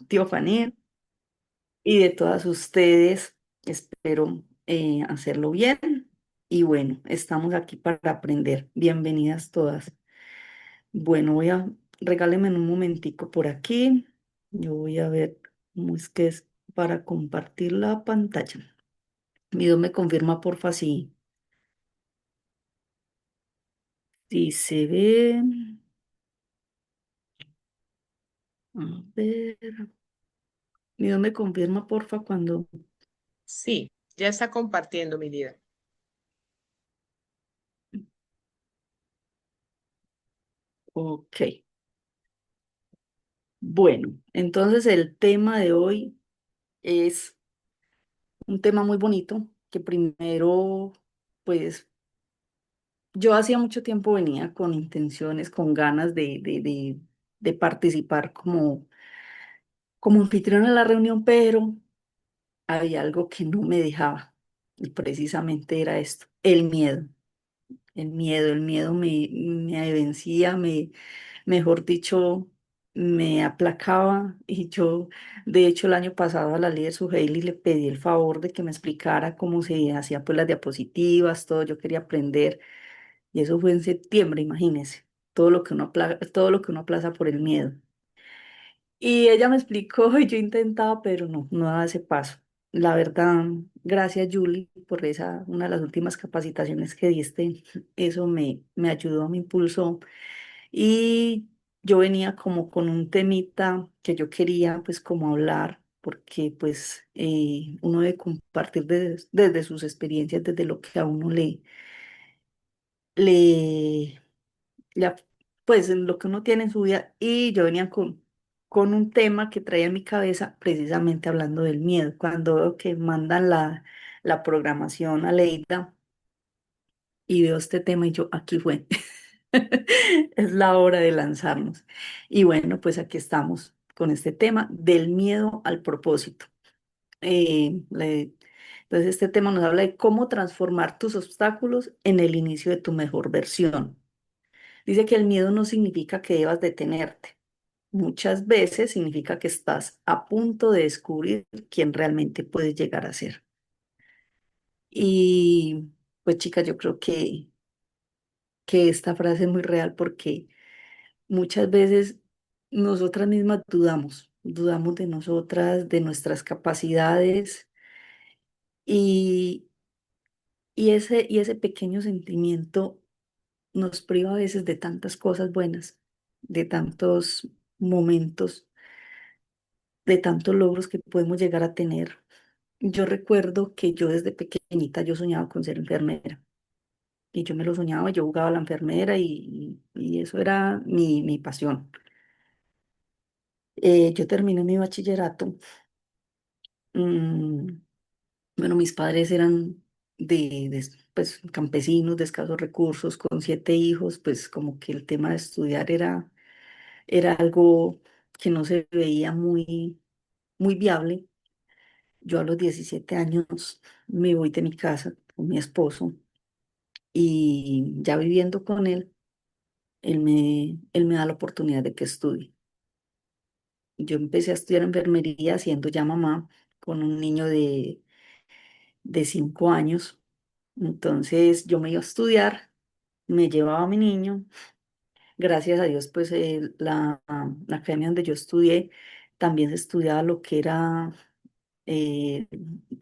Teofanía, y de todas ustedes. Espero hacerlo bien. Y bueno, estamos aquí para aprender. Bienvenidas todas. Bueno, regálenme un momentico por aquí. Yo voy a ver cómo es que es para compartir la pantalla. Mido me confirma, porfa, si se ve. A ver. Mido me confirma, porfa, cuando. Sí, ya está compartiendo mi vida. Ok. Bueno, entonces el tema de hoy es un tema muy bonito que primero, pues yo hacía mucho tiempo venía con intenciones, con ganas de participar como anfitriona en la reunión, pero había algo que no me dejaba y precisamente era esto, el miedo. El miedo me vencía, mejor dicho, me aplacaba y yo, de hecho, el año pasado a la líder Suheili le pedí el favor de que me explicara cómo se hacía pues las diapositivas, todo, yo quería aprender y eso fue en septiembre, imagínese, todo lo que uno aplaza por el miedo. Y ella me explicó y yo intentaba, pero no daba ese paso. La verdad, gracias Julie por una de las últimas capacitaciones que diste. Eso me ayudó, me impulsó. Y yo venía como con un temita que yo quería pues como hablar, porque pues uno debe compartir desde sus experiencias, desde lo que a uno le, ya, pues en lo que uno tiene en su vida y yo venía con un tema que traía en mi cabeza precisamente hablando del miedo. Cuando veo que mandan la programación a Leida y veo este tema y yo, aquí fue, es la hora de lanzarnos. Y bueno, pues aquí estamos con este tema del miedo al propósito. Entonces este tema nos habla de cómo transformar tus obstáculos en el inicio de tu mejor versión. Dice que el miedo no significa que debas detenerte. Muchas veces significa que estás a punto de descubrir quién realmente puedes llegar a ser. Y pues chicas, yo creo que esta frase es muy real porque muchas veces nosotras mismas dudamos de nosotras, de nuestras capacidades y, y ese pequeño sentimiento nos priva a veces de tantas cosas buenas, de tantos momentos, de tantos logros que podemos llegar a tener. Yo recuerdo que yo desde pequeñita yo soñaba con ser enfermera y yo me lo soñaba, yo jugaba a la enfermera y eso era mi pasión. Yo terminé mi bachillerato. mm, bueno, mis padres eran pues, campesinos de escasos recursos, con 7 hijos, pues como que el tema de estudiar era algo que no se veía muy viable. Yo a los 17 años me voy de mi casa con mi esposo y ya viviendo con él, él me da la oportunidad de que estudie. Yo empecé a estudiar enfermería siendo ya mamá con un niño de 5 años. Entonces yo me iba a estudiar, me llevaba a mi niño. Gracias a Dios, pues la academia donde yo estudié también se estudiaba lo que era eh,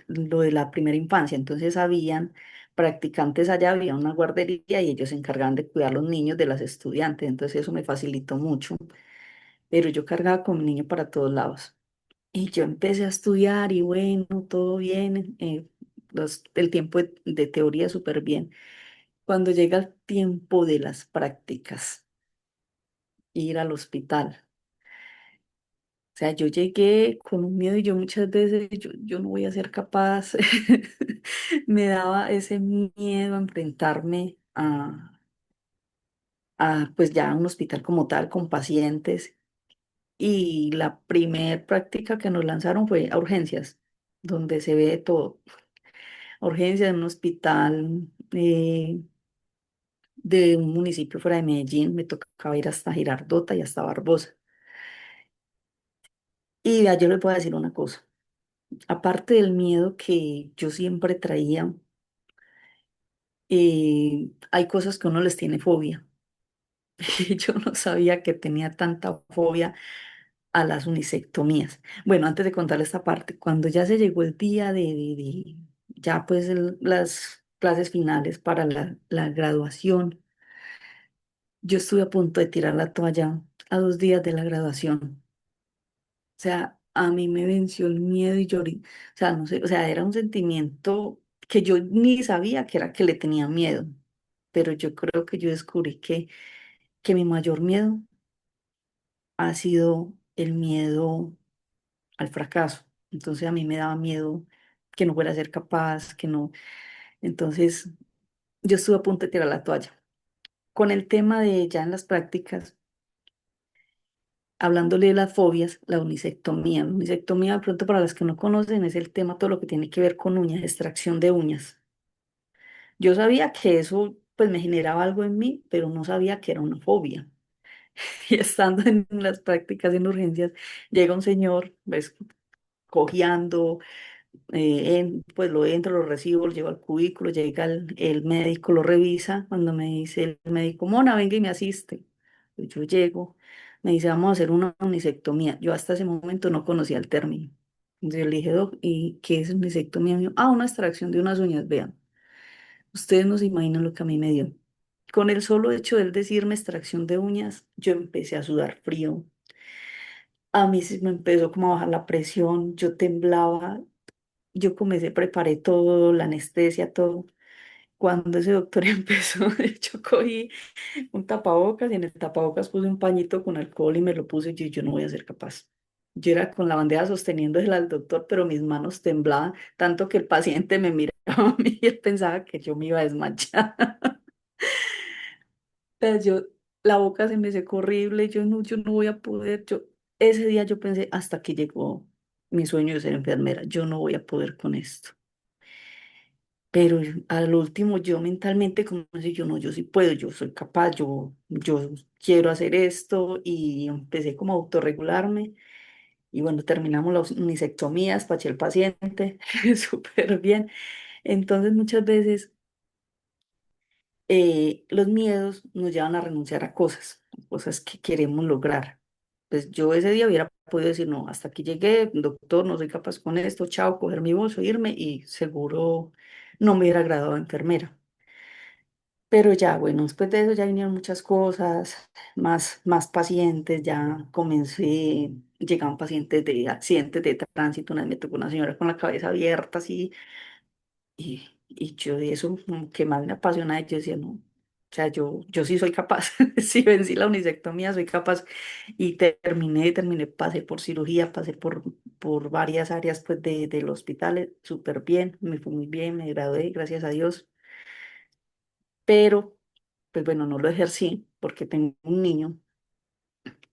lo de la primera infancia. Entonces habían practicantes allá, había una guardería y ellos se encargaban de cuidar los niños de las estudiantes. Entonces eso me facilitó mucho. Pero yo cargaba con mi niño para todos lados. Y yo empecé a estudiar y bueno, todo bien, el tiempo de teoría súper bien. Cuando llega el tiempo de las prácticas, ir al hospital. O sea, yo llegué con un miedo y yo muchas veces, yo no voy a ser capaz. Me daba ese miedo a enfrentarme pues ya a un hospital como tal, con pacientes. Y la primer práctica que nos lanzaron fue a urgencias, donde se ve de todo. Urgencias en un hospital de un municipio fuera de Medellín, me tocaba ir hasta Girardota y hasta Barbosa. Y vea, yo le puedo decir una cosa. Aparte del miedo que yo siempre traía, hay cosas que uno les tiene fobia. Y yo no sabía que tenía tanta fobia a las unisectomías. Bueno, antes de contarle esta parte, cuando ya se llegó el día ya pues las clases finales para la graduación, yo estuve a punto de tirar la toalla a 2 días de la graduación. O sea, a mí me venció el miedo y lloré. O sea, no sé, o sea, era un sentimiento que yo ni sabía que era que le tenía miedo, pero yo creo que yo descubrí que mi mayor miedo ha sido el miedo al fracaso. Entonces a mí me daba miedo que no fuera a ser capaz, que no. Entonces yo estuve a punto de tirar la toalla. Con el tema de ya en las prácticas, hablándole de las fobias, la unisectomía. La unisectomía, de pronto para las que no conocen, es el tema todo lo que tiene que ver con uñas, extracción de uñas. Yo sabía que eso pues me generaba algo en mí, pero no sabía que era una fobia. Y estando en las prácticas en urgencias, llega un señor, pues cojeando, pues lo entro, lo recibo, lo llevo al cubículo, llega el médico, lo revisa, cuando me dice el médico, Mona, venga y me asiste. Pues yo llego, me dice, vamos a hacer una unisectomía. Yo hasta ese momento no conocía el término. Entonces yo le dije, Doc, ¿y qué es unisectomía? Me dijo, ah, una extracción de unas uñas, vean. Ustedes no se imaginan lo que a mí me dio. Con el solo hecho de él decirme extracción de uñas, yo empecé a sudar frío. A mí se me empezó como a bajar la presión, yo temblaba, yo comencé, preparé todo, la anestesia, todo. Cuando ese doctor empezó, yo cogí un tapabocas y en el tapabocas puse un pañito con alcohol y me lo puse y yo no voy a ser capaz. Yo era con la bandeja sosteniéndosela al doctor, pero mis manos temblaban tanto que el paciente me miraba a mí y él pensaba que yo me iba a desmayar. Pero la boca se me secó horrible, yo no voy a poder. Ese día yo pensé, hasta que llegó mi sueño de ser enfermera, yo no voy a poder con esto. Pero al último yo mentalmente como si yo no, yo sí puedo, yo soy capaz, yo quiero hacer esto y empecé como a autorregularme y bueno, terminamos las unisectomías, despaché el paciente, súper bien. Entonces muchas veces los miedos nos llevan a renunciar a cosas, cosas que queremos lograr. Pues yo ese día hubiera podido decir, no, hasta aquí llegué, doctor, no soy capaz con esto, chao, coger mi bolso, irme y seguro no me hubiera graduado de enfermera. Pero ya, bueno, después de eso ya vinieron muchas cosas, más pacientes, ya comencé, llegaban pacientes de accidentes de tránsito, una vez me tocó una señora con la cabeza abierta así, y yo de eso como que más me apasiona, yo decía, no, o sea, yo sí soy capaz, si vencí la unisectomía, soy capaz, y terminé, pasé por cirugía, pasé por varias áreas pues del hospital, súper bien, me fue muy bien, me gradué, gracias a Dios, pero pues bueno, no lo ejercí porque tengo un niño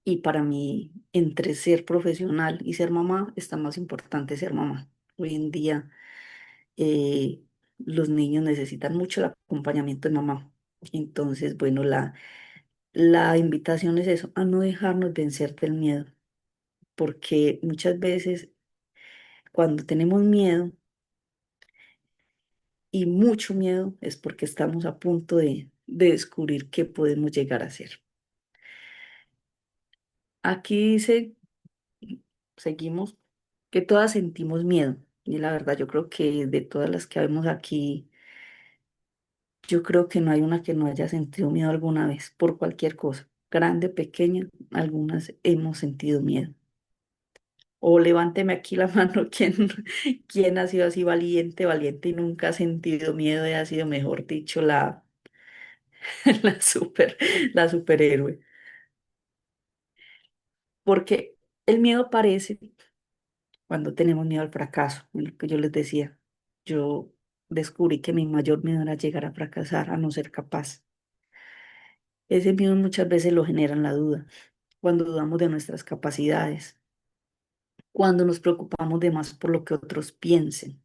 y para mí entre ser profesional y ser mamá está más importante ser mamá. Hoy en día los niños necesitan mucho el acompañamiento de mamá. Entonces, bueno, la invitación es eso, a no dejarnos vencer del miedo, porque muchas veces cuando tenemos miedo y mucho miedo es porque estamos a punto de descubrir qué podemos llegar a hacer. Aquí dice seguimos, que todas sentimos miedo. Y la verdad, yo creo que de todas las que vemos aquí, yo creo que no hay una que no haya sentido miedo alguna vez, por cualquier cosa, grande, pequeña, algunas hemos sentido miedo. O levánteme aquí la mano, ¿quién ha sido así valiente, valiente y nunca ha sentido miedo y ha sido, mejor dicho, la super, la superhéroe? Porque el miedo aparece cuando tenemos miedo al fracaso, en lo que yo les decía, yo descubrí que mi mayor miedo era llegar a fracasar, a no ser capaz. Ese miedo muchas veces lo generan la duda, cuando dudamos de nuestras capacidades, cuando nos preocupamos de más por lo que otros piensen.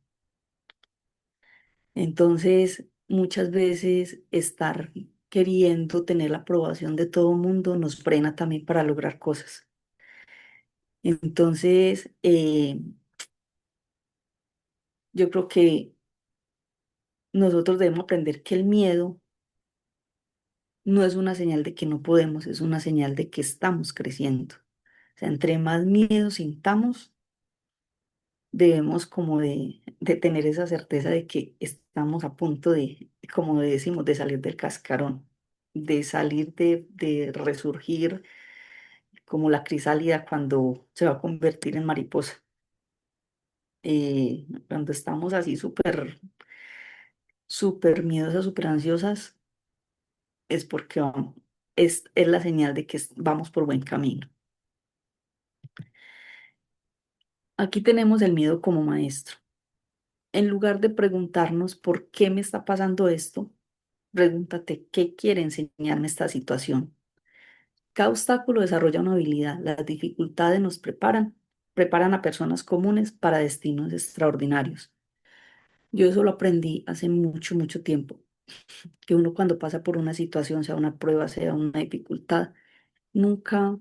Entonces, muchas veces estar queriendo tener la aprobación de todo el mundo nos frena también para lograr cosas. Entonces, yo creo que nosotros debemos aprender que el miedo no es una señal de que no podemos, es una señal de que estamos creciendo. O sea, entre más miedo sintamos, debemos como de tener esa certeza de que estamos a punto de, como decimos, de salir del cascarón, de salir de resurgir como la crisálida cuando se va a convertir en mariposa. Cuando estamos así súper miedosas, súper ansiosas, es porque es la señal de que vamos por buen camino. Aquí tenemos el miedo como maestro. En lugar de preguntarnos por qué me está pasando esto, pregúntate qué quiere enseñarme esta situación. Cada obstáculo desarrolla una habilidad. Las dificultades nos preparan a personas comunes para destinos extraordinarios. Yo eso lo aprendí hace mucho, mucho tiempo, que uno cuando pasa por una situación, sea una prueba, sea una dificultad, nunca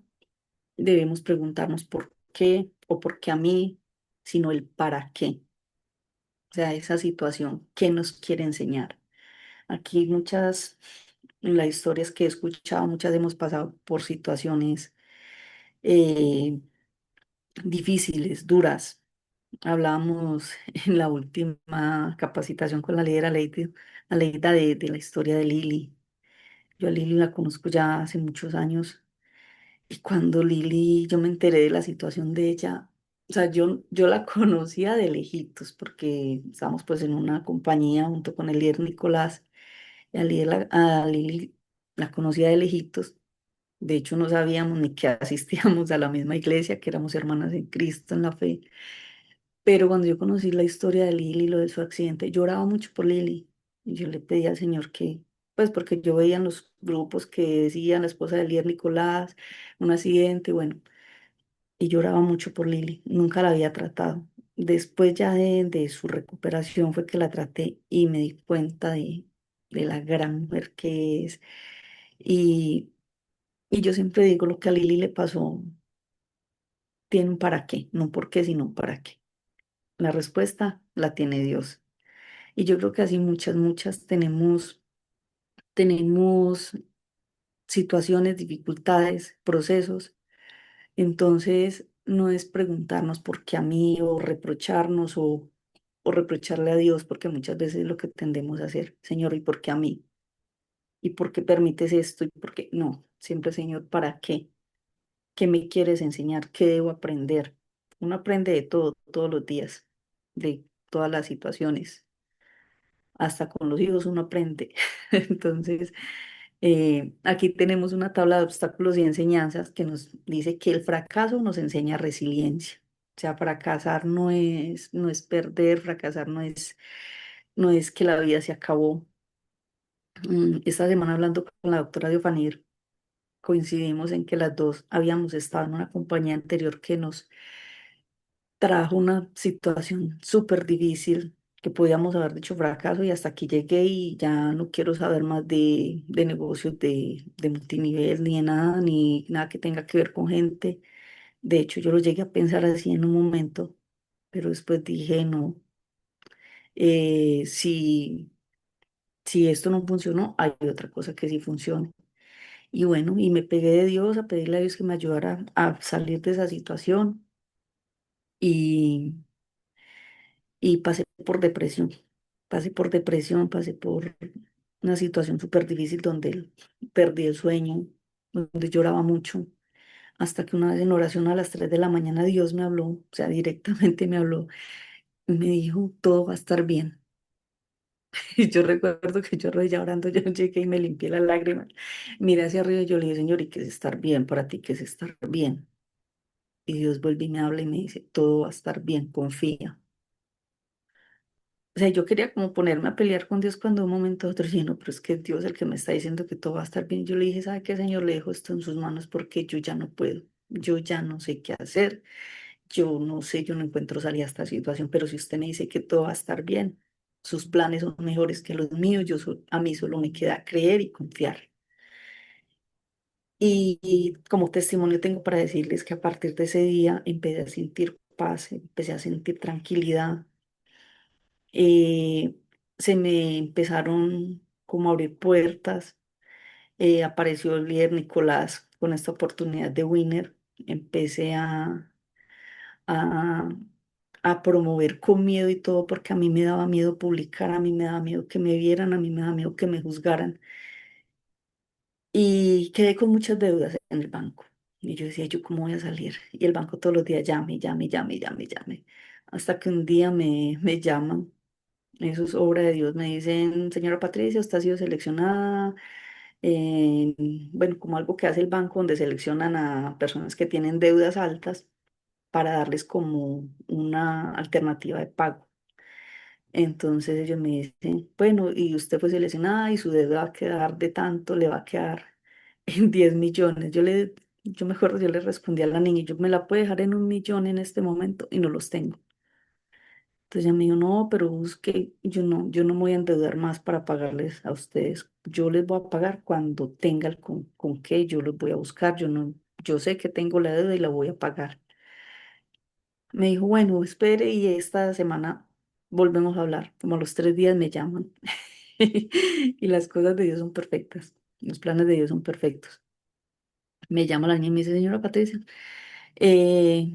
debemos preguntarnos por qué o por qué a mí, sino el para qué. O sea, esa situación, ¿qué nos quiere enseñar? Aquí muchas, en las historias que he escuchado, muchas hemos pasado por situaciones eh, difíciles, duras. Hablábamos en la última capacitación con la leída de la historia de Lili. Yo a Lili la conozco ya hace muchos años y cuando Lili, yo me enteré de la situación de ella, o sea, yo la conocía de lejitos porque estábamos pues en una compañía junto con el líder Nicolás y a Lili la conocía de lejitos. De hecho, no sabíamos ni que asistíamos a la misma iglesia, que éramos hermanas en Cristo, en la fe. Pero cuando yo conocí la historia de Lili, lo de su accidente, lloraba mucho por Lili. Y yo le pedí al Señor que, pues porque yo veía en los grupos que decían la esposa del líder Nicolás, un accidente, bueno, y lloraba mucho por Lili. Nunca la había tratado. Después ya de su recuperación fue que la traté y me di cuenta de la gran mujer que es. Y, y yo siempre digo, lo que a Lili le pasó tiene un para qué, no por qué, sino un para qué. La respuesta la tiene Dios. Y yo creo que así muchas tenemos situaciones, dificultades, procesos. Entonces, no es preguntarnos por qué a mí o reprocharnos o reprocharle a Dios, porque muchas veces es lo que tendemos a hacer. Señor, ¿y por qué a mí? ¿Y por qué permites esto? ¿Y por qué? No, siempre, Señor, ¿para qué? ¿Qué me quieres enseñar? ¿Qué debo aprender? Uno aprende de todo, todos los días, de todas las situaciones. Hasta con los hijos uno aprende. Entonces, aquí tenemos una tabla de obstáculos y enseñanzas que nos dice que el fracaso nos enseña resiliencia. O sea, fracasar no es perder, fracasar no es que la vida se acabó. Esta semana hablando con la doctora Diofanir, coincidimos en que las dos habíamos estado en una compañía anterior que nos trajo una situación súper difícil que podíamos haber dicho fracaso y hasta aquí llegué y ya no quiero saber más de negocios de multinivel ni de nada, ni nada que tenga que ver con gente. De hecho, yo lo llegué a pensar así en un momento, pero después dije, no, si, si esto no funcionó, hay otra cosa que sí funcione. Y bueno, y me pegué de Dios a pedirle a Dios que me ayudara a salir de esa situación y pasé por depresión. Pasé por depresión, pasé por una situación súper difícil donde perdí el sueño, donde lloraba mucho, hasta que una vez en oración a las 3 de la mañana Dios me habló, o sea, directamente me habló y me dijo, todo va a estar bien. Y yo recuerdo que yo arrodillada orando, yo llegué y me limpié las lágrimas, miré hacia arriba y yo le dije, Señor, ¿y qué es estar bien para ti? ¿Qué es estar bien? Y Dios vuelve y me habla y me dice, todo va a estar bien, confía. O sea, yo quería como ponerme a pelear con Dios cuando de un momento a otro dije, no, pero es que Dios es el que me está diciendo que todo va a estar bien. Yo le dije, ¿sabe qué, Señor? Le dejo esto en sus manos porque yo ya no puedo. Yo ya no sé qué hacer. Yo no sé, yo no encuentro salida a esta situación, pero si usted me dice que todo va a estar bien, sus planes son mejores que los míos, a mí solo me queda creer y confiar. Y como testimonio tengo para decirles que a partir de ese día empecé a sentir paz, empecé a sentir tranquilidad. eh, Se me empezaron como a abrir puertas. Apareció el líder Nicolás con esta oportunidad de Winner. Empecé a, a promover con miedo y todo porque a mí me daba miedo publicar, a mí me daba miedo que me vieran, a mí me daba miedo que me juzgaran. Y quedé con muchas deudas en el banco. Y yo decía, ¿yo cómo voy a salir? Y el banco todos los días llame, llame, llame, llame, llame. Hasta que un día me llaman, eso es obra de Dios, me dicen, señora Patricia, usted ha sido seleccionada. eh, bueno, como algo que hace el banco donde seleccionan a personas que tienen deudas altas para darles como una alternativa de pago. Entonces ellos me dicen, bueno, y usted fue seleccionada y su deuda va a quedar de tanto, le va a quedar en 10 millones. Yo me acuerdo, yo le respondí a la niña, yo me la puedo dejar en 1 millón en este momento y no los tengo. Entonces ella me dijo, no, pero busque, yo no me voy a endeudar más para pagarles a ustedes. Yo les voy a pagar cuando tenga el con qué, yo los voy a buscar, yo no, yo sé que tengo la deuda y la voy a pagar. Me dijo, bueno, espere y esta semana volvemos a hablar. Como a los 3 días me llaman. Y las cosas de Dios son perfectas. Los planes de Dios son perfectos. Me llama la niña y me dice, señora Patricia, eh,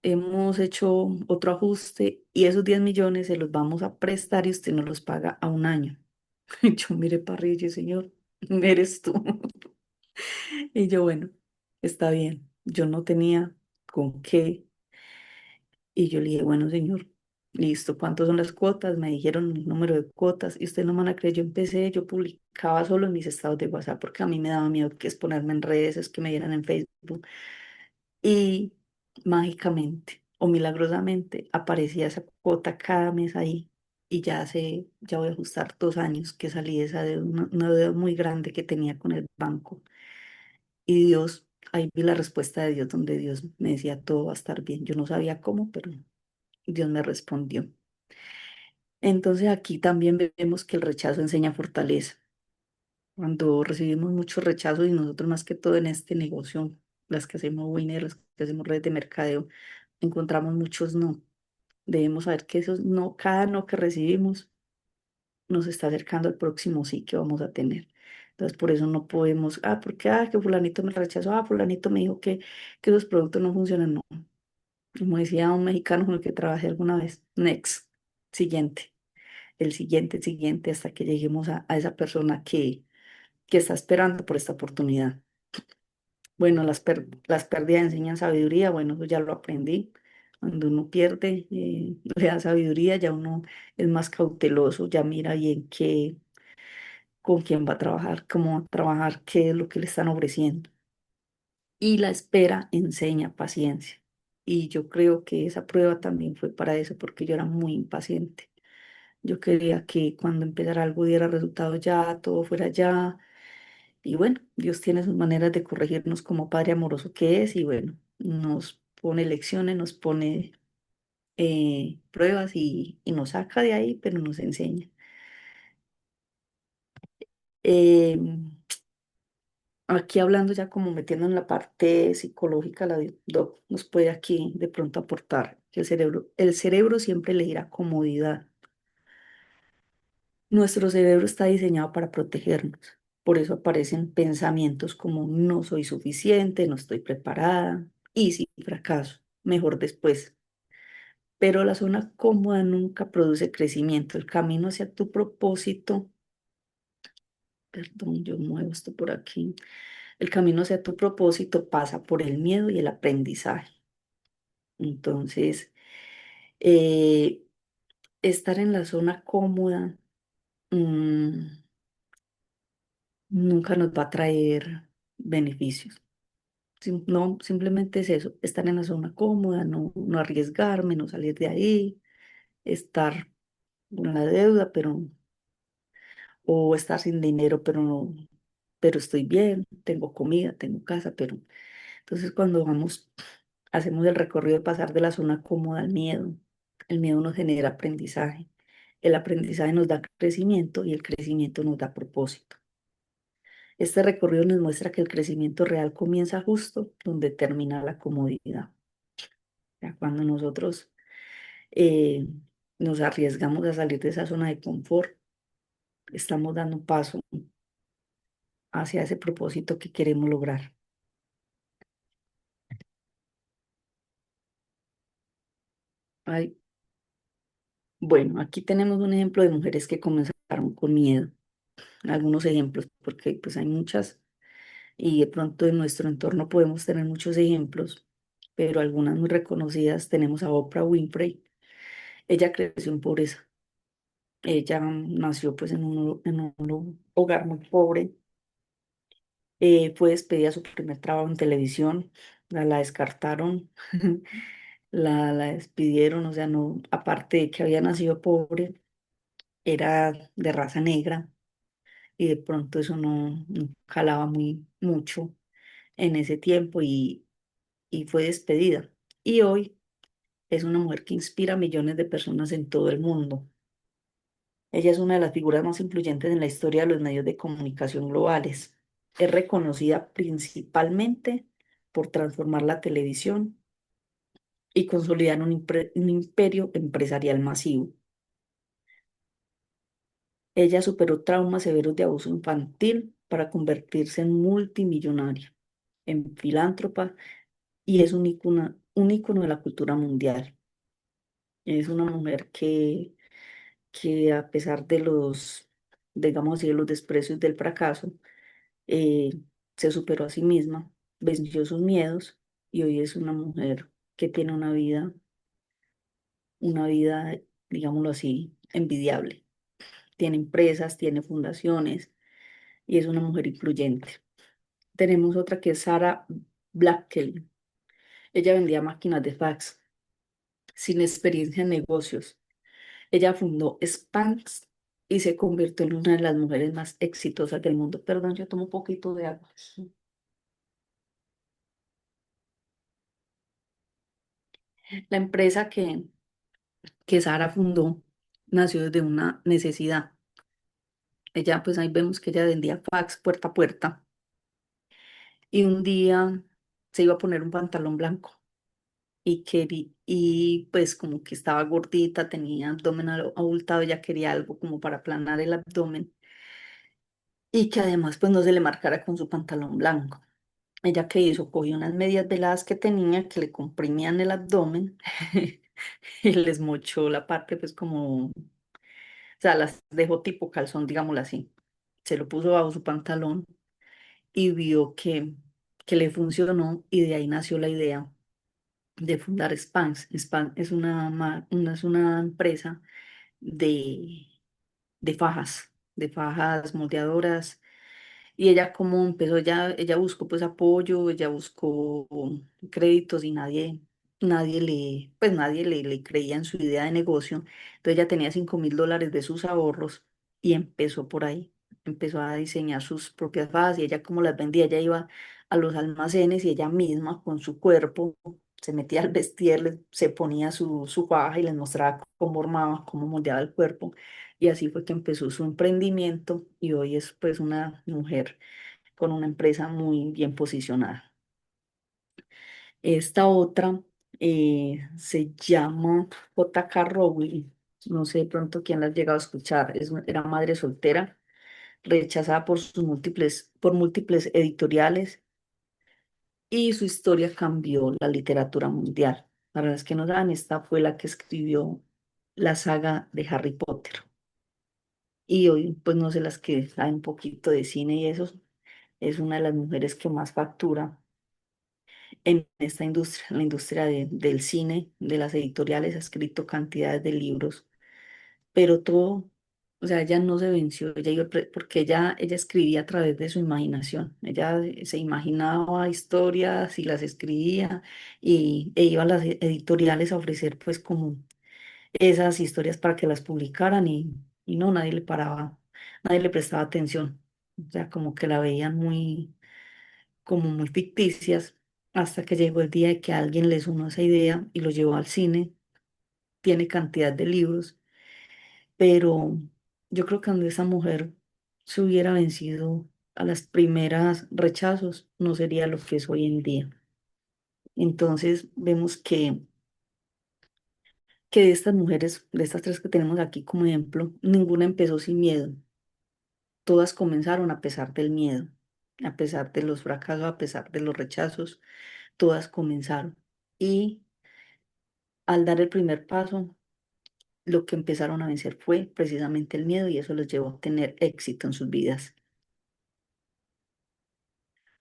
hemos hecho otro ajuste y esos 10 millones se los vamos a prestar y usted nos los paga a 1 año. Y yo miré para arriba y yo, señor, eres tú. Y yo, bueno, está bien. Yo no tenía con qué. Y yo le dije, bueno, señor, listo, ¿cuántas son las cuotas? Me dijeron el número de cuotas y usted no me van a creer, yo publicaba solo en mis estados de WhatsApp porque a mí me daba miedo que exponerme en redes, es que me dieran en Facebook. Y mágicamente o milagrosamente aparecía esa cuota cada mes ahí. Y ya voy a ajustar 2 años que salí de esa deuda, una deuda muy grande que tenía con el banco. Y Dios, ahí vi la respuesta de Dios, donde Dios me decía, todo va a estar bien. Yo no sabía cómo, pero Dios me respondió. Entonces aquí también vemos que el rechazo enseña fortaleza. Cuando recibimos mucho rechazo y nosotros más que todo en este negocio, las que hacemos Winner, las que hacemos redes de mercadeo, encontramos muchos no. Debemos saber que esos no, cada no que recibimos nos está acercando al próximo sí que vamos a tener. Entonces por eso no podemos, porque que fulanito me rechazó, fulanito me dijo que los productos no funcionan. No, como decía un mexicano con el que trabajé alguna vez, next, siguiente. El siguiente, hasta que lleguemos a esa persona que está esperando por esta oportunidad. Bueno, las pérdidas enseñan sabiduría, bueno, eso ya lo aprendí. Cuando uno pierde, le da sabiduría, ya uno es más cauteloso, ya mira bien con quién va a trabajar, cómo va a trabajar, qué es lo que le están ofreciendo. Y la espera enseña paciencia. Y yo creo que esa prueba también fue para eso, porque yo era muy impaciente. Yo quería que cuando empezara algo diera resultado ya, todo fuera ya. Y bueno, Dios tiene sus maneras de corregirnos como Padre amoroso que es y bueno, nos pone lecciones, nos pone pruebas y nos saca de ahí, pero nos enseña. Eh, Aquí hablando ya como metiendo en la parte psicológica, la doc nos puede aquí de pronto aportar que el cerebro siempre le dirá comodidad. Nuestro cerebro está diseñado para protegernos. Por eso aparecen pensamientos como no soy suficiente, no estoy preparada y si fracaso, mejor después. Pero la zona cómoda nunca produce crecimiento. El camino hacia tu propósito, perdón, yo muevo esto por aquí. El camino hacia tu propósito pasa por el miedo y el aprendizaje. Entonces, eh, estar en la zona cómoda, mm, nunca nos va a traer beneficios. No, simplemente es eso, estar en la zona cómoda, no arriesgarme, no salir de ahí, estar con la deuda, o estar sin dinero, pero estoy bien, tengo comida, tengo casa, pero entonces cuando hacemos el recorrido de pasar de la zona cómoda al miedo, el miedo nos genera aprendizaje, el aprendizaje nos da crecimiento y el crecimiento nos da propósito. Este recorrido nos muestra que el crecimiento real comienza justo donde termina la comodidad. O sea, cuando nosotros eh, nos arriesgamos a salir de esa zona de confort, estamos dando un paso hacia ese propósito que queremos lograr. Ay, bueno, aquí tenemos un ejemplo de mujeres que comenzaron con miedo. Algunos ejemplos, porque pues hay muchas y de pronto en nuestro entorno podemos tener muchos ejemplos, pero algunas muy reconocidas. Tenemos a Oprah Winfrey. Ella creció en pobreza. Ella nació pues en un hogar muy pobre. Fue despedida de su primer trabajo en televisión. La descartaron, la despidieron, o sea, no, aparte de que había nacido pobre, era de raza negra y de pronto eso no jalaba muy mucho en ese tiempo y fue despedida. Y hoy es una mujer que inspira a millones de personas en todo el mundo. Ella es una de las figuras más influyentes en la historia de los medios de comunicación globales. Es reconocida principalmente por transformar la televisión y consolidar un imperio empresarial masivo. Ella superó traumas severos de abuso infantil para convertirse en multimillonaria, en filántropa y es un ícono de la cultura mundial. Es una mujer que a pesar de los, digamos así, de los desprecios del fracaso, eh, se superó a sí misma, venció sus miedos y hoy es una mujer que tiene una vida, digámoslo así, envidiable. Tiene empresas, tiene fundaciones y es una mujer influyente. Tenemos otra que es Sarah Blackwell. Ella vendía máquinas de fax sin experiencia en negocios. Ella fundó Spanx y se convirtió en una de las mujeres más exitosas del mundo. Perdón, yo tomo un poquito de agua. La empresa que Sara fundó nació desde una necesidad. Ella, pues ahí vemos que ella vendía fax puerta a puerta y un día se iba a poner un pantalón blanco y pues como que estaba gordita, tenía abdomen abultado, ella quería algo como para aplanar el abdomen y que además pues no se le marcara con su pantalón blanco. Ella que hizo, cogió unas medias veladas que tenía que le comprimían el abdomen y les mochó la parte pues como, o sea, las dejó tipo calzón, digámoslo así. Se lo puso bajo su pantalón y vio que le funcionó y de ahí nació la idea de fundar Spans. Spans es es una empresa de, de fajas moldeadoras. Y ella como empezó, ella buscó pues apoyo, ella buscó créditos y nadie le creía en su idea de negocio. Entonces ella tenía $5.000 de sus ahorros y empezó por ahí. Empezó a diseñar sus propias fajas y ella como las vendía, ella iba a los almacenes y ella misma con su cuerpo se metía al vestir, se ponía su faja y les mostraba cómo armaba, cómo moldeaba el cuerpo. Y así fue que empezó su emprendimiento y hoy es pues una mujer con una empresa muy bien posicionada. Esta otra se llama J.K. Rowling. No sé de pronto quién la ha llegado a escuchar. Era madre soltera, rechazada por múltiples editoriales y su historia cambió la literatura mundial. Para las que no saben, esta fue la que escribió la saga de Harry Potter. Y hoy, pues no sé, las que saben un poquito de cine y eso, es una de las mujeres que más factura en esta industria, en la industria del cine, de las editoriales, ha escrito cantidades de libros, pero todo, o sea, ella no se venció, porque ella escribía a través de su imaginación, ella se imaginaba historias y las escribía e iba a las editoriales a ofrecer pues como esas historias para que las publicaran y no, nadie le paraba, nadie le prestaba atención, o sea, como que la veían como muy ficticias, hasta que llegó el día de que alguien les unó esa idea y lo llevó al cine, tiene cantidad de libros, pero yo creo que donde esa mujer se hubiera vencido a las primeras rechazos, no sería lo que es hoy en día. Entonces vemos que de estas mujeres, de estas tres que tenemos aquí como ejemplo, ninguna empezó sin miedo. Todas comenzaron a pesar del miedo, a pesar de los fracasos, a pesar de los rechazos, todas comenzaron. Y al dar el primer paso, lo que empezaron a vencer fue precisamente el miedo y eso los llevó a tener éxito en sus vidas.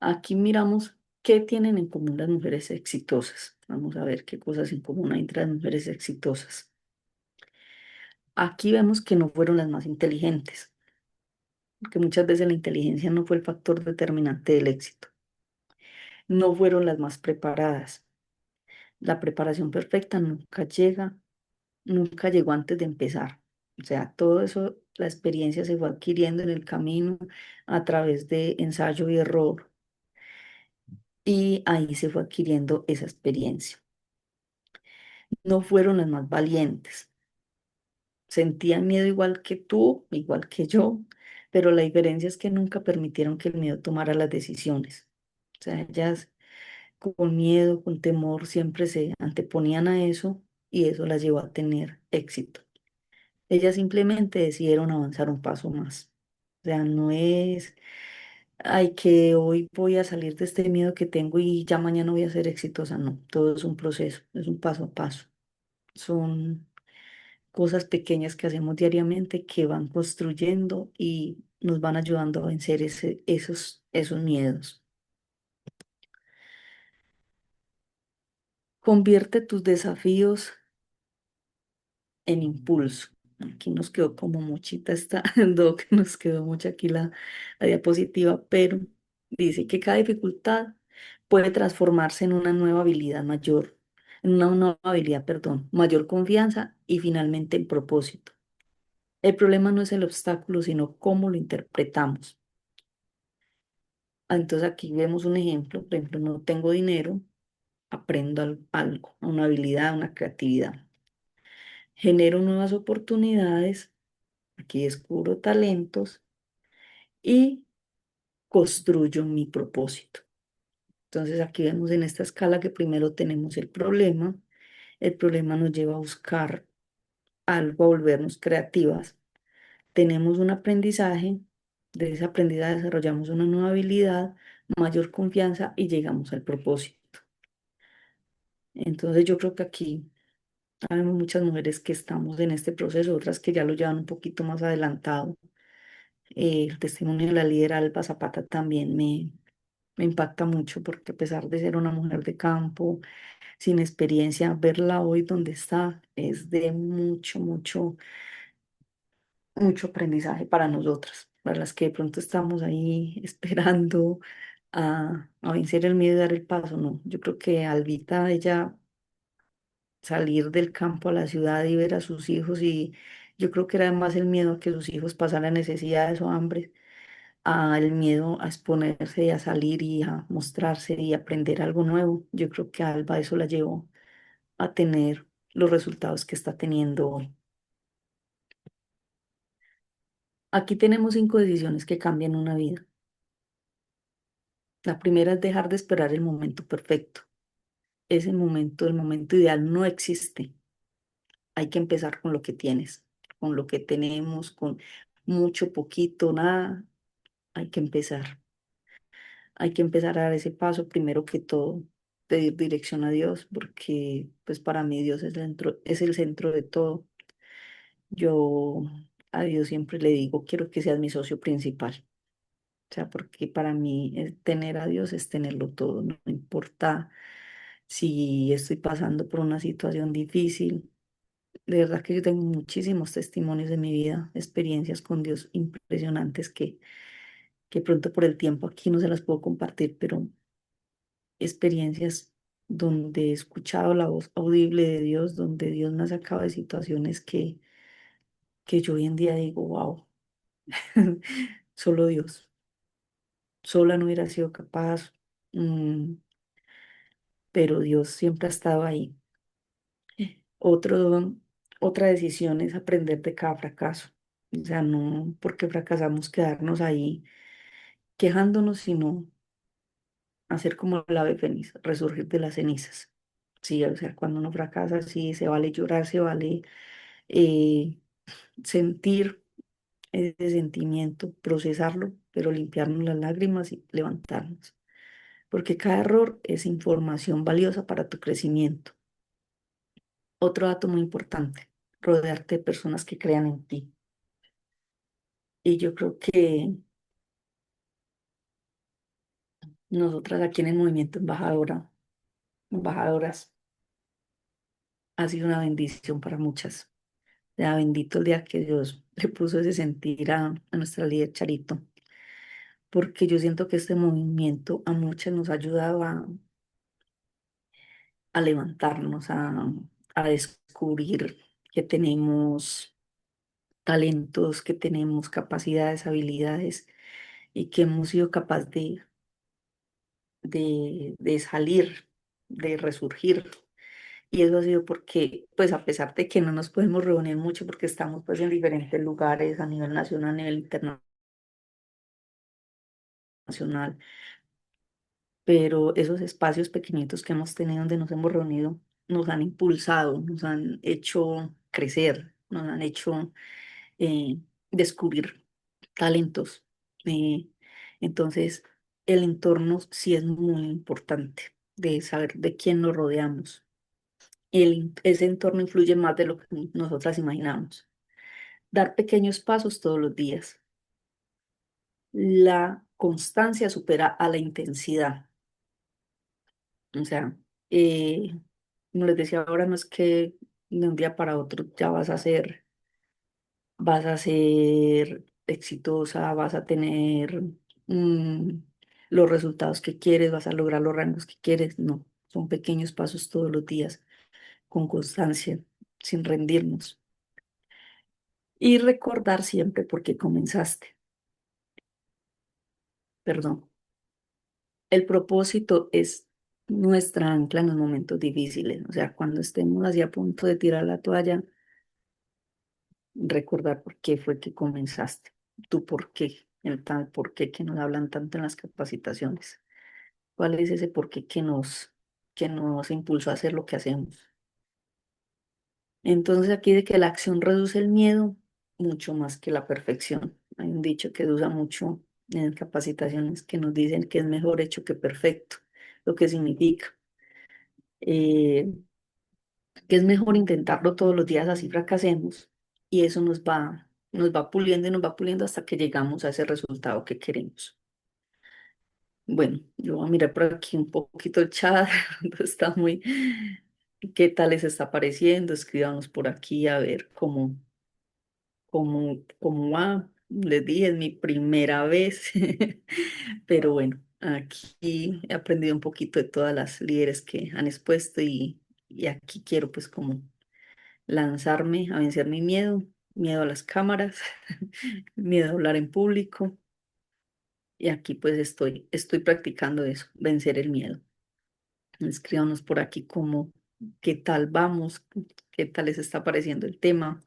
Aquí miramos qué tienen en común las mujeres exitosas. Vamos a ver qué cosas en común hay entre las mujeres exitosas. Aquí vemos que no fueron las más inteligentes, porque muchas veces la inteligencia no fue el factor determinante del éxito. No fueron las más preparadas. La preparación perfecta nunca llegó antes de empezar. O sea, todo eso, la experiencia se fue adquiriendo en el camino a través de ensayo y error. Y ahí se fue adquiriendo esa experiencia. No fueron las más valientes. Sentían miedo igual que tú, igual que yo, pero la diferencia es que nunca permitieron que el miedo tomara las decisiones. O sea, ellas con miedo, con temor, siempre se anteponían a eso y eso las llevó a tener éxito. Ellas simplemente decidieron avanzar un paso más. O sea, no es, ay, que hoy voy a salir de este miedo que tengo y ya mañana voy a ser exitosa. No, todo es un proceso, es un paso a paso. Son cosas pequeñas que hacemos diariamente que van construyendo y nos van ayudando a vencer esos miedos. Convierte tus desafíos en impulso. Aquí nos quedó como muchita esta, Doc, nos quedó mucha aquí la diapositiva, pero dice que cada dificultad puede transformarse en una nueva habilidad mayor, en una nueva habilidad, perdón, mayor confianza y finalmente en propósito. El problema no es el obstáculo, sino cómo lo interpretamos. Entonces aquí vemos un ejemplo, por ejemplo, no tengo dinero, aprendo algo, una habilidad, una creatividad. Genero nuevas oportunidades, aquí descubro talentos y construyo mi propósito. Entonces aquí vemos en esta escala que primero tenemos el problema nos lleva a buscar algo, a volvernos creativas. Tenemos un aprendizaje, de ese aprendizaje desarrollamos una nueva habilidad, mayor confianza y llegamos al propósito. Entonces yo creo que aquí hay muchas mujeres que estamos en este proceso, otras que ya lo llevan un poquito más adelantado. El testimonio de la líder Alba Zapata también me impacta mucho porque a pesar de ser una mujer de campo, sin experiencia, verla hoy donde está es de mucho aprendizaje para nosotras, para las que de pronto estamos ahí esperando a vencer el miedo y dar el paso. No, yo creo que Albita, ella salir del campo a la ciudad y ver a sus hijos y yo creo que era más el miedo a que sus hijos pasaran necesidades o hambre, a el miedo a exponerse y a salir y a mostrarse y aprender algo nuevo. Yo creo que a Alba eso la llevó a tener los resultados que está teniendo hoy. Aquí tenemos 5 decisiones que cambian una vida. La primera es dejar de esperar el momento perfecto. Ese momento, el momento ideal no existe. Hay que empezar con lo que tienes, con lo que tenemos, con mucho, poquito, nada. Hay que empezar. Hay que empezar a dar ese paso primero que todo, pedir dirección a Dios, porque pues para mí Dios es el centro de todo. Yo a Dios siempre le digo, quiero que seas mi socio principal. O sea, porque para mí tener a Dios es tenerlo todo, no importa si estoy pasando por una situación difícil. De verdad que yo tengo muchísimos testimonios de mi vida, experiencias con Dios impresionantes que pronto por el tiempo aquí no se las puedo compartir, pero experiencias donde he escuchado la voz audible de Dios, donde Dios me ha sacado de situaciones que yo hoy en día digo, wow, solo Dios, sola no hubiera sido capaz, mm, pero Dios siempre ha estado ahí. Otro, otra decisión es aprender de cada fracaso. O sea, no porque fracasamos quedarnos ahí quejándonos, sino hacer como el ave fénix, resurgir de las cenizas. Sí, o sea, cuando uno fracasa, sí, se vale llorar, se vale eh, sentir ese sentimiento, procesarlo, pero limpiarnos las lágrimas y levantarnos. Porque cada error es información valiosa para tu crecimiento. Otro dato muy importante, rodearte de personas que crean en ti. Y yo creo que nosotras aquí en el movimiento embajadoras, ha sido una bendición para muchas. Ya bendito el día que Dios le puso ese sentir a nuestra líder Charito, porque yo siento que este movimiento a muchas nos ha ayudado a levantarnos, a descubrir que tenemos talentos, que tenemos capacidades, habilidades y que hemos sido capaces de salir, de resurgir. Y eso ha sido porque, pues a pesar de que no nos podemos reunir mucho porque estamos pues en diferentes lugares a nivel nacional, a nivel internacional, pero esos espacios pequeñitos que hemos tenido donde nos hemos reunido nos han impulsado, nos han hecho crecer, nos han hecho eh, descubrir talentos. eh, entonces, el entorno sí es muy importante de saber de quién nos rodeamos. Ese entorno influye más de lo que nosotras imaginamos. Dar pequeños pasos todos los días. La constancia supera a la intensidad. O sea, eh, como les decía ahora, no es que de un día para otro ya vas a ser exitosa, vas a tener mm, los resultados que quieres, vas a lograr los rangos que quieres. No, son pequeños pasos todos los días, con constancia, sin rendirnos. Y recordar siempre por qué comenzaste. Perdón. El propósito es nuestra ancla en los momentos difíciles. O sea, cuando estemos así a punto de tirar la toalla, recordar por qué fue que comenzaste, tu por qué, el tal por qué que nos hablan tanto en las capacitaciones. ¿Cuál es ese por qué que nos impulsó a hacer lo que hacemos? Entonces aquí de que la acción reduce el miedo mucho más que la perfección. Hay un dicho que se usa mucho en capacitaciones que nos dicen que es mejor hecho que perfecto, lo que significa eh, que es mejor intentarlo todos los días así fracasemos y eso nos va puliendo y nos va puliendo hasta que llegamos a ese resultado que queremos. Bueno, yo voy a mirar por aquí un poquito el chat, está muy, ¿qué tal les está pareciendo? Escríbanos por aquí a ver cómo va. Les dije, es mi primera vez, pero bueno, aquí he aprendido un poquito de todas las líderes que han expuesto y aquí quiero pues como lanzarme a vencer mi miedo, miedo a las cámaras, miedo a hablar en público. Y aquí pues estoy practicando eso, vencer el miedo. Escríbanos por aquí cómo, qué tal vamos, qué tal les está pareciendo el tema.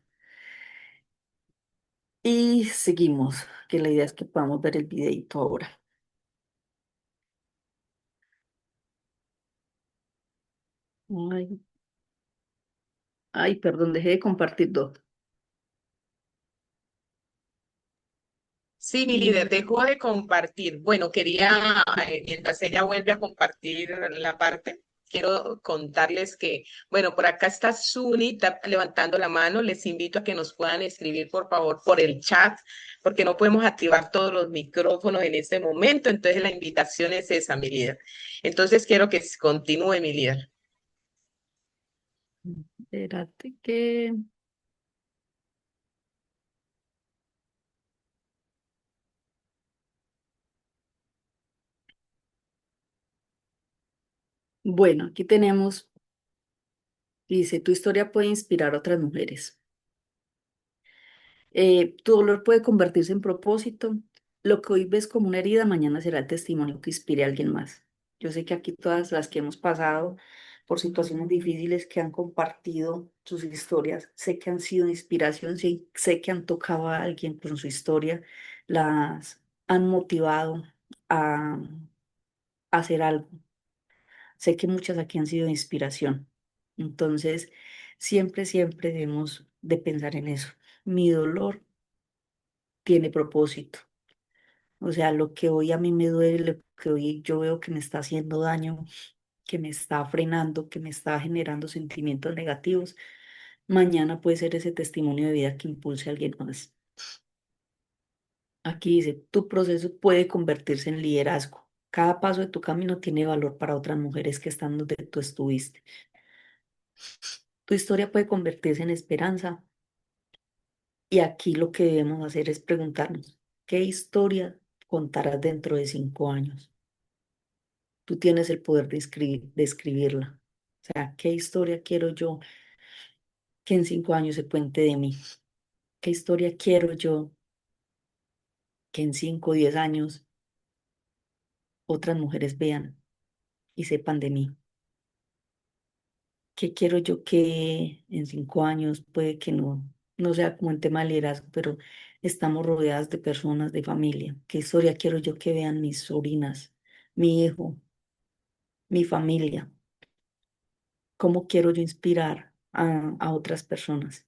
Y seguimos, que la idea es que podamos ver el videito ahora. Ay, ay, perdón, dejé de compartir dos. Sí, mi líder Mm, dejó de compartir. Bueno, quería, mientras ella vuelve a compartir la parte, quiero contarles que, bueno, por acá está Suni está levantando la mano. Les invito a que nos puedan escribir, por favor, por el chat, porque no podemos activar todos los micrófonos en este momento. Entonces, la invitación es esa, mi líder. Entonces, quiero que continúe, mi líder. Espérate que... Bueno, aquí tenemos, dice, tu historia puede inspirar a otras mujeres. Tu dolor puede convertirse en propósito. Lo que hoy ves como una herida, mañana será el testimonio que inspire a alguien más. Yo sé que aquí todas las que hemos pasado por situaciones difíciles, que han compartido sus historias, sé que han sido inspiración, sé que han tocado a alguien con su historia, las han motivado, a hacer algo. Sé que muchas aquí han sido de inspiración. Entonces, siempre, siempre debemos de pensar en eso. Mi dolor tiene propósito. O sea, lo que hoy a mí me duele, lo que hoy yo veo que me está haciendo daño, que me está frenando, que me está generando sentimientos negativos, mañana puede ser ese testimonio de vida que impulse a alguien más. Aquí dice, tu proceso puede convertirse en liderazgo. Cada paso de tu camino tiene valor para otras mujeres que están donde tú estuviste. Tu historia puede convertirse en esperanza y aquí lo que debemos hacer es preguntarnos, ¿qué historia contarás dentro de 5 años? Tú tienes el poder de escribirla. O sea, ¿qué historia quiero yo que en 5 años se cuente de mí? ¿Qué historia quiero yo que en 5 o 10 años otras mujeres vean y sepan de mí? ¿Qué quiero yo que en 5 años puede que no sea como en tema de liderazgo, pero estamos rodeadas de personas, de familia? ¿Qué historia quiero yo que vean mis sobrinas, mi hijo, mi familia? ¿Cómo quiero yo inspirar a otras personas?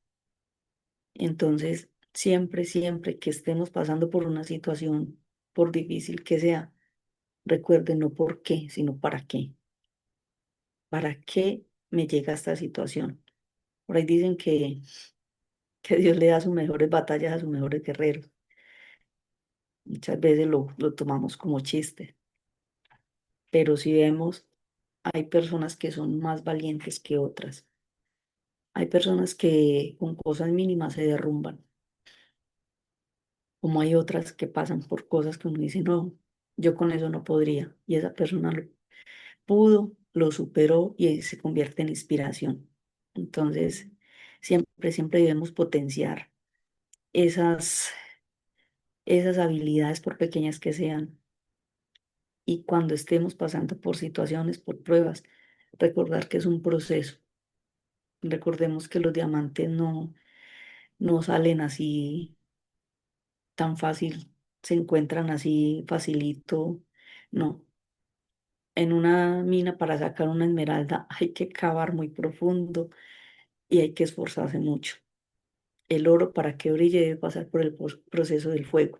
Entonces, siempre, siempre que estemos pasando por una situación, por difícil que sea, recuerden no por qué, sino para qué. ¿Para qué me llega esta situación? Por ahí dicen que Dios le da sus mejores batallas a sus mejores guerreros. Muchas veces lo tomamos como chiste, pero si vemos, hay personas que son más valientes que otras. Hay personas que con cosas mínimas se derrumban, como hay otras que pasan por cosas que uno dice, no, yo con eso no podría. Y esa persona lo pudo, lo superó y se convierte en inspiración. Entonces, siempre, siempre debemos potenciar esas, esas habilidades, por pequeñas que sean. Y cuando estemos pasando por situaciones, por pruebas, recordar que es un proceso. Recordemos que los diamantes no salen así tan fácil, se encuentran así facilito. No, en una mina para sacar una esmeralda hay que cavar muy profundo y hay que esforzarse mucho. El oro para que brille debe pasar por el proceso del fuego.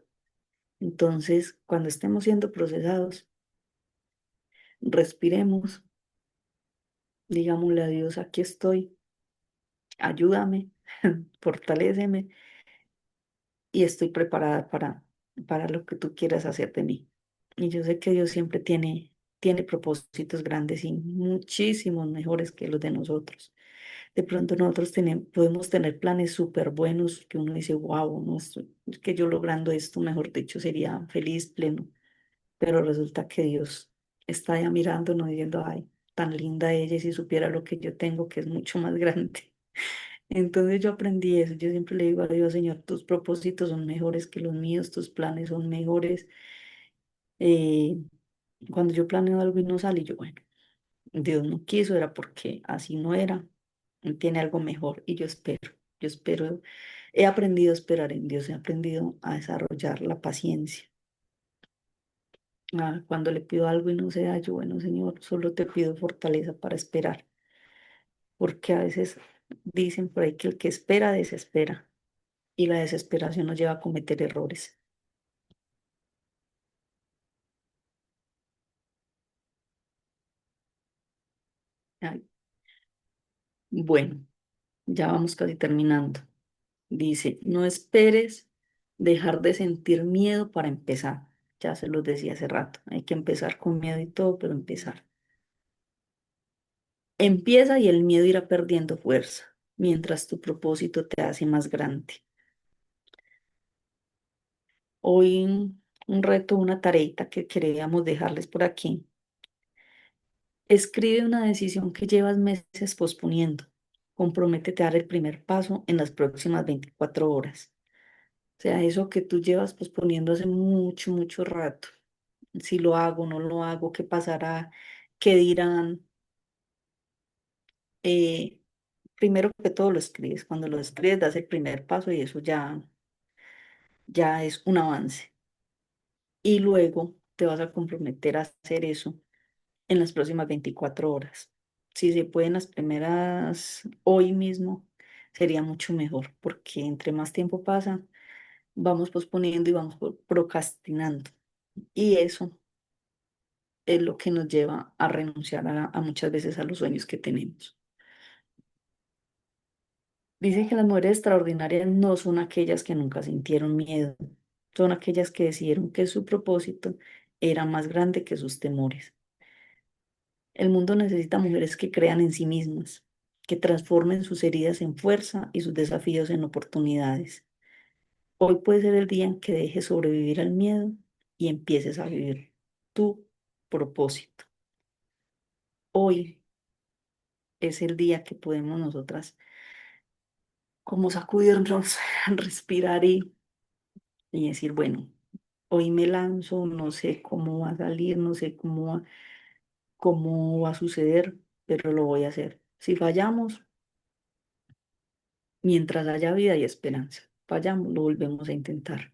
Entonces, cuando estemos siendo procesados, respiremos, digámosle a Dios, aquí estoy, ayúdame, fortaléceme y estoy preparada para lo que tú quieras hacer de mí. Y yo sé que Dios siempre tiene propósitos grandes y muchísimos mejores que los de nosotros. De pronto nosotros podemos tener planes súper buenos que uno dice, wow, no, es que yo logrando esto, mejor dicho, sería feliz, pleno. Pero resulta que Dios está ya mirándonos diciendo, ay, tan linda ella y si supiera lo que yo tengo, que es mucho más grande. Entonces yo aprendí eso. Yo siempre le digo a Dios, Señor, tus propósitos son mejores que los míos, tus planes son mejores. Eh, Cuando yo planeo algo y no sale, yo, bueno, Dios no quiso, era porque así no era. Él tiene algo mejor y yo espero. He aprendido a esperar en Dios, he aprendido a desarrollar la paciencia. Cuando le pido algo y no se da, yo, bueno, Señor, solo te pido fortaleza para esperar, porque a veces dicen por ahí que el que espera desespera y la desesperación nos lleva a cometer errores. Ay, bueno, ya vamos casi terminando. Dice, no esperes dejar de sentir miedo para empezar. Ya se los decía hace rato, hay que empezar con miedo y todo, pero empezar. Empieza y el miedo irá perdiendo fuerza, mientras tu propósito te hace más grande. Hoy un reto, una tareita que queríamos dejarles por aquí. Escribe una decisión que llevas meses posponiendo. Comprométete a dar el primer paso en las próximas 24 horas. O sea, eso que tú llevas posponiendo hace mucho, mucho rato. Si lo hago, no lo hago, qué pasará, qué dirán. Eh, Primero que todo lo escribes. Cuando lo escribes, das el primer paso y eso ya es un avance. Y luego te vas a comprometer a hacer eso en las próximas 24 horas. Si se pueden las primeras hoy mismo, sería mucho mejor, porque entre más tiempo pasa, vamos posponiendo y vamos procrastinando. Y eso es lo que nos lleva a renunciar a muchas veces a los sueños que tenemos. Dicen que las mujeres extraordinarias no son aquellas que nunca sintieron miedo, son aquellas que decidieron que su propósito era más grande que sus temores. El mundo necesita mujeres que crean en sí mismas, que transformen sus heridas en fuerza y sus desafíos en oportunidades. Hoy puede ser el día en que dejes sobrevivir al miedo y empieces a vivir tu propósito. Hoy es el día que podemos nosotras como sacudirnos, respirar y decir, bueno, hoy me lanzo, no sé cómo va a salir, no sé cómo va a suceder, pero lo voy a hacer. Si fallamos, mientras haya vida y esperanza, fallamos, lo volvemos a intentar.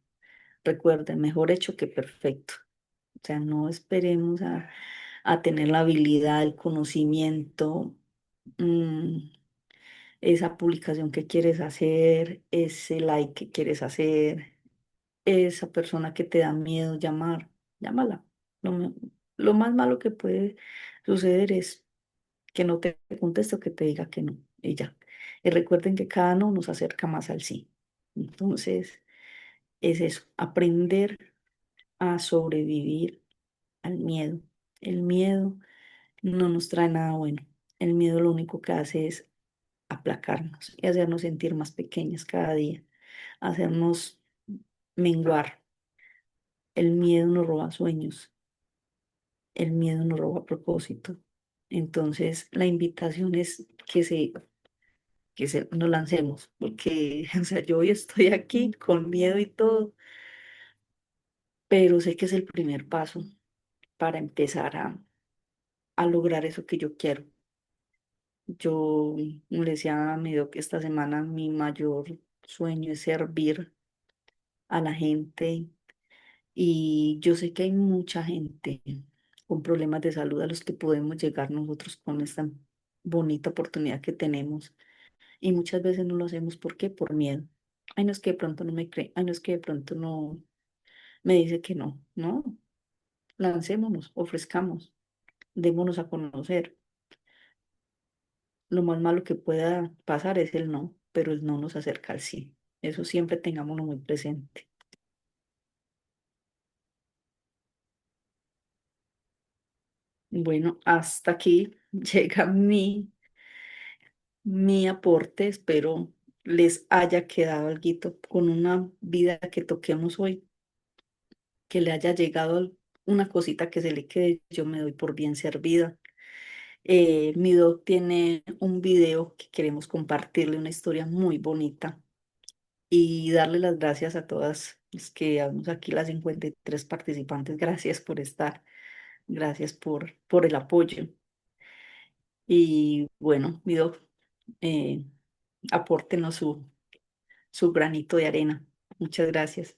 Recuerden, mejor hecho que perfecto. O sea, no esperemos a tener la habilidad, el conocimiento, mm, esa publicación que quieres hacer, ese like que quieres hacer, esa persona que te da miedo llamar, llámala. Lo, me- lo más malo que puede suceder es que no te conteste o que te diga que no, y ya. Y recuerden que cada no nos acerca más al sí. Entonces, es eso, aprender a sobrevivir al miedo. El miedo no nos trae nada bueno. El miedo lo único que hace es aplacarnos y hacernos sentir más pequeñas cada día, hacernos menguar. El miedo nos roba sueños, el miedo nos roba propósito. Entonces, la invitación es nos lancemos, porque, o sea, yo hoy estoy aquí con miedo y todo, pero sé que es el primer paso para empezar a lograr eso que yo quiero. Yo, como le decía a mi doc, que esta semana mi mayor sueño es servir a la gente y yo sé que hay mucha gente con problemas de salud a los que podemos llegar nosotros con esta bonita oportunidad que tenemos y muchas veces no lo hacemos. ¿Por qué? Por miedo. Ay, no es que de pronto no me cree, ay, no es que de pronto no me dice que no, no, lancémonos, ofrezcamos, démonos a conocer. Lo más malo que pueda pasar es el no, pero el no nos acerca al sí. Eso siempre tengámoslo muy presente. Bueno, hasta aquí llega mi aporte. Espero les haya quedado algo con una vida que toquemos hoy, que le haya llegado una cosita que se le quede. Yo me doy por bien servida. Mi doc tiene un video que queremos compartirle, una historia muy bonita y darle las gracias a todas las que llevamos aquí, las 53 participantes. Gracias por estar, gracias por el apoyo. Y bueno, mi doc, eh, apórtenos su granito de arena. Muchas gracias.